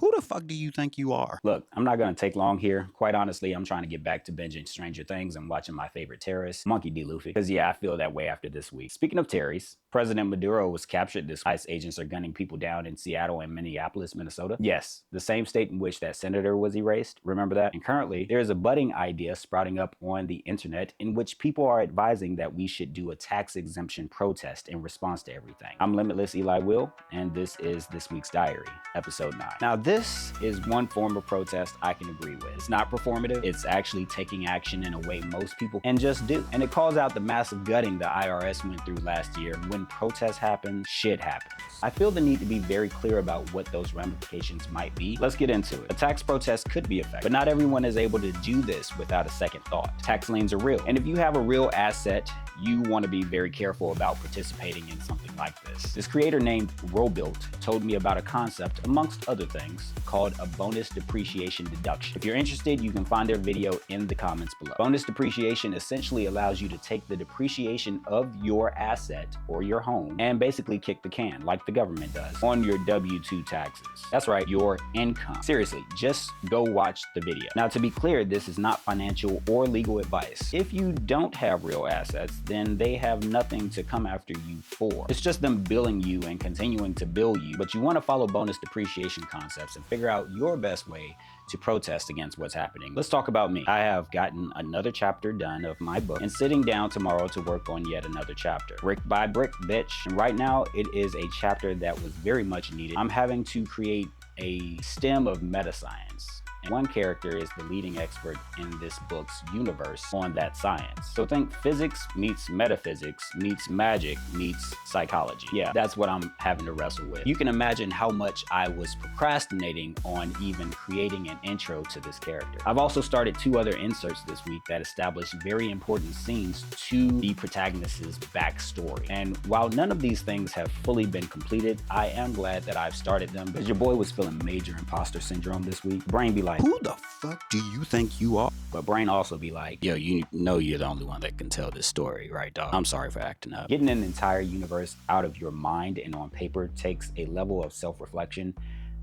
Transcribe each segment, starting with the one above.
Who the fuck do you think you are? Look, I'm not gonna take long here. Quite honestly, I'm trying to get back to binging Stranger Things and watching my favorite terrorist, Monkey D. Luffy. Because yeah, I feel that way after this week. Speaking of terrorists, President Maduro was captured this week. ICE agents are gunning people down in Seattle and Minneapolis, Minnesota. Yes, the same state in which that senator was erased. Remember that? And currently, there is a budding idea sprouting up on the internet in which people are advising that we should do a tax exemption protest in response to everything. I'm Limitless Eli Will, and this is this week's diary, episode 9. Now, this is one form of protest I can agree with. It's not performative. It's actually taking action in a way most people can just do. And it calls out the massive gutting the IRS went through last year. When protests happen, shit happens. I feel the need to be very clear about what those ramifications might be. Let's get into it. A tax protest could be effective, but not everyone is able to do this without a second thought. Tax liens are real. And if you have a real asset, you want to be very careful about participating in something like this. This creator named Robuilt told me about a concept, amongst other things, called a bonus depreciation deduction. If you're interested, you can find their video in the comments below. Bonus depreciation essentially allows you to take the depreciation of your asset or your home and basically kick the can, like the government does, on your W-2 taxes. That's right, your income. Seriously, just go watch the video. Now, to be clear, this is not financial or legal advice. If you don't have real assets, then they have nothing to come after you for. It's just them billing you and continuing to bill you, but you want to follow bonus depreciation concepts and figure out your best way to protest against what's happening. Let's talk about me. I have gotten another chapter done of my book and sitting down tomorrow to work on yet another chapter. Brick by brick, bitch. And right now, it is a chapter that was very much needed. I'm having to create a stem of meta science. And one character is the leading expert in this book's universe on that science. So think physics meets metaphysics meets magic meets psychology. Yeah, that's what I'm having to wrestle with. You can imagine how much I was procrastinating on even creating an intro to this character. I've also started 2 other inserts this week that establish very important scenes to the protagonist's backstory. And while none of these things have fully been completed, I am glad that I've started them because your boy was feeling major imposter syndrome this week. Brain be like, who the fuck do you think you are? But brain also be like, yo, you know you're the only one that can tell this story, right, dog? I'm sorry for acting up. Getting an entire universe out of your mind and on paper takes a level of self-reflection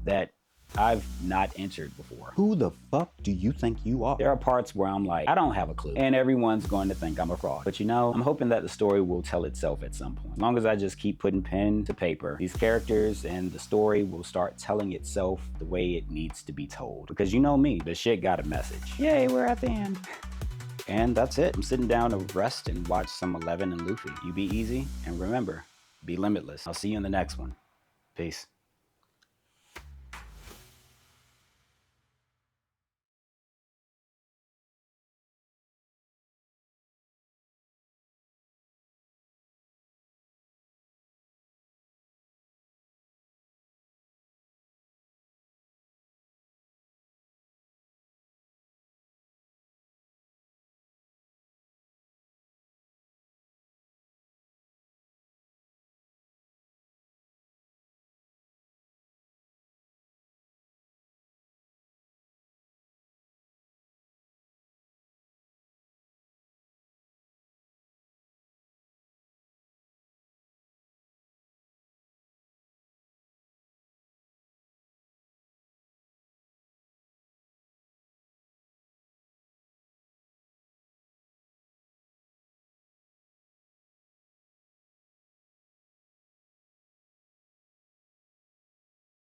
that I've not entered before. Who the fuck do you think you are? There are parts where I'm like, I don't have a clue. And everyone's going to think I'm a fraud. But you know, I'm hoping that the story will tell itself at some point. As long as I just keep putting pen to paper, these characters and the story will start telling itself the way it needs to be told. Because you know me, the shit got a message. Yay, we're at the end. And that's it. I'm sitting down to rest and watch some 11 and Luffy. You be easy, and remember, be limitless. I'll see you in the next one. Peace.